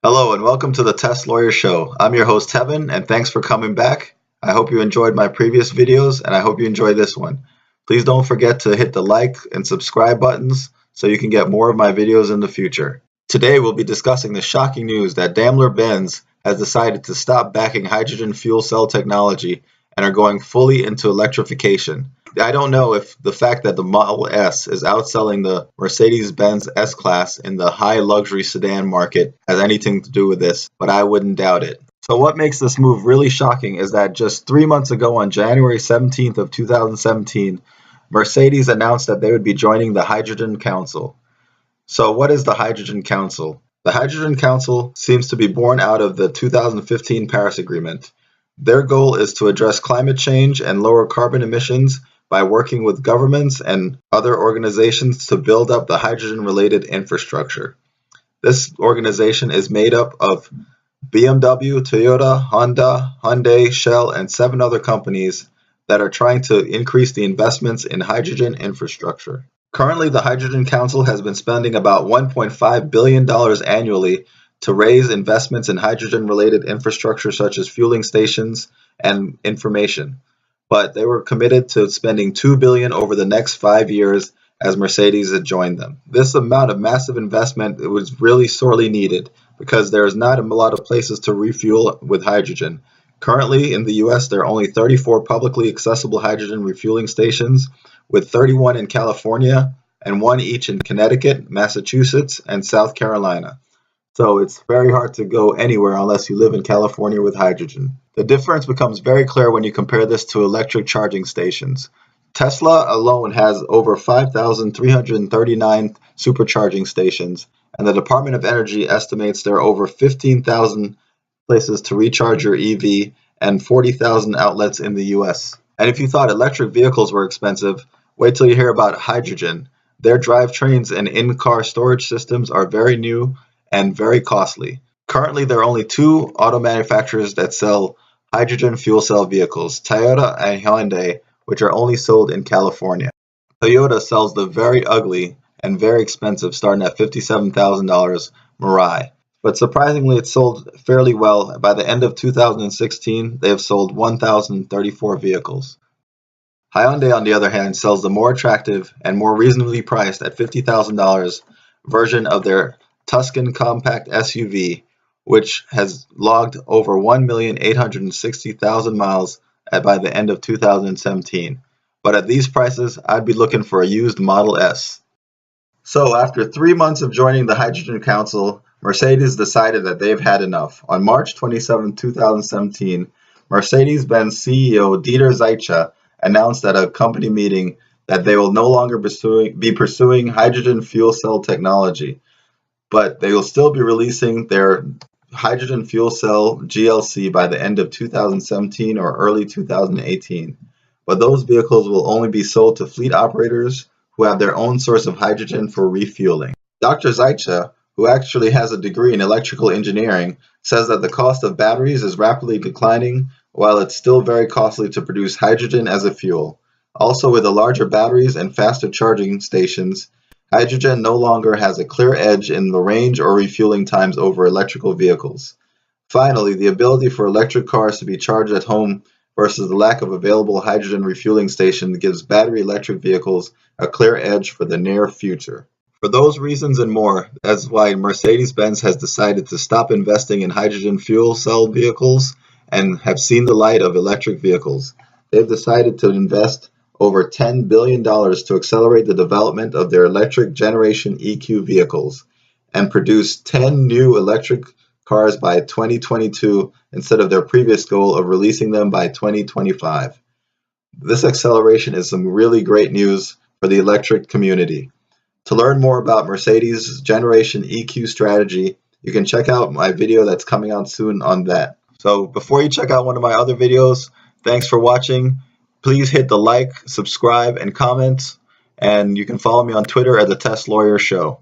Hello and welcome to the Teslawyer Show. I'm your host Tevin and thanks for coming back. I hope you enjoyed my previous videos and I hope you enjoy this one. Please don't forget to hit the like and subscribe buttons so you can get more of my videos in the future. Today we'll be discussing the shocking news that Daimler-Benz has decided to stop backing hydrogen fuel cell technology and are going fully into electrification. I don't know if the fact that the Model S is outselling the Mercedes-Benz S-Class in the high luxury sedan market has anything to do with this, but I wouldn't doubt it. So what makes this move really shocking is that just 3 months ago on January 17th of 2017, Mercedes announced that they would be joining the Hydrogen Council. So what is the Hydrogen Council? The Hydrogen Council seems to be born out of the 2015 Paris Agreement. Their goal is to address climate change and lower carbon emissions by working with governments and other organizations to build up the hydrogen-related infrastructure. This organization is made up of BMW, Toyota, Honda, Hyundai, Shell, and 7 other companies that are trying to increase the investments in hydrogen infrastructure. Currently, the Hydrogen Council has been spending about $1.5 billion annually to raise investments in hydrogen-related infrastructure such as fueling stations and information. But they were committed to spending $2 billion over the next 5 years as Mercedes had joined them. This amount of massive investment was really sorely needed because there is not a lot of places to refuel with hydrogen. Currently in the US, there are only 34 publicly accessible hydrogen refueling stations, with 31 in California and 1 each in Connecticut, Massachusetts, and South Carolina. So it's very hard to go anywhere unless you live in California with hydrogen. The difference becomes very clear when you compare this to electric charging stations. Tesla alone has over 5,339 supercharging stations, and the Department of Energy estimates there are over 15,000 places to recharge your EV and 40,000 outlets in the US. And if you thought electric vehicles were expensive, wait till you hear about hydrogen. Their drivetrains and in-car storage systems are very new and very costly. Currently, there are only 2 auto manufacturers that sell hydrogen fuel cell vehicles, Toyota and Hyundai, which are only sold in California. Toyota sells the very ugly and very expensive, starting at $57,000 Mirai. But surprisingly, it sold fairly well. By the end of 2016, they have sold 1,034 vehicles. Hyundai, on the other hand, sells the more attractive and more reasonably priced at $50,000 version of their Tuscan compact SUV, which has logged over 1,860,000 miles by the end of 2017. But at these prices, I'd be looking for a used Model S. So after 3 months of joining the Hydrogen Council, Mercedes decided that they've had enough. On March 27, 2017, Mercedes-Benz CEO Dieter Zetsche announced at a company meeting that they will no longer be pursuing hydrogen fuel cell technology, but they will still be releasing their hydrogen fuel cell GLC by the end of 2017 or early 2018. But those vehicles will only be sold to fleet operators who have their own source of hydrogen for refueling. Dr. Zetsche, who actually has a degree in electrical engineering, says that the cost of batteries is rapidly declining while it's still very costly to produce hydrogen as a fuel. Also, with the larger batteries and faster charging stations, hydrogen no longer has a clear edge in the range or refueling times over electrical vehicles. Finally, the ability for electric cars to be charged at home versus the lack of available hydrogen refueling stations gives battery electric vehicles a clear edge for the near future. For those reasons and more, that's why Mercedes-Benz has decided to stop investing in hydrogen fuel cell vehicles and have seen the light of electric vehicles. They've decided to invest over $10 billion to accelerate the development of their electric generation EQ vehicles and produce 10 new electric cars by 2022 instead of their previous goal of releasing them by 2025. This acceleration is some really great news for the electric community. To learn more about Mercedes' Generation EQ strategy, you can check out my video that's coming out soon on that. So before you check out one of my other videos, thanks for watching. Please hit the like, subscribe, and comment, and you can follow me on Twitter at the Teslawyer Show.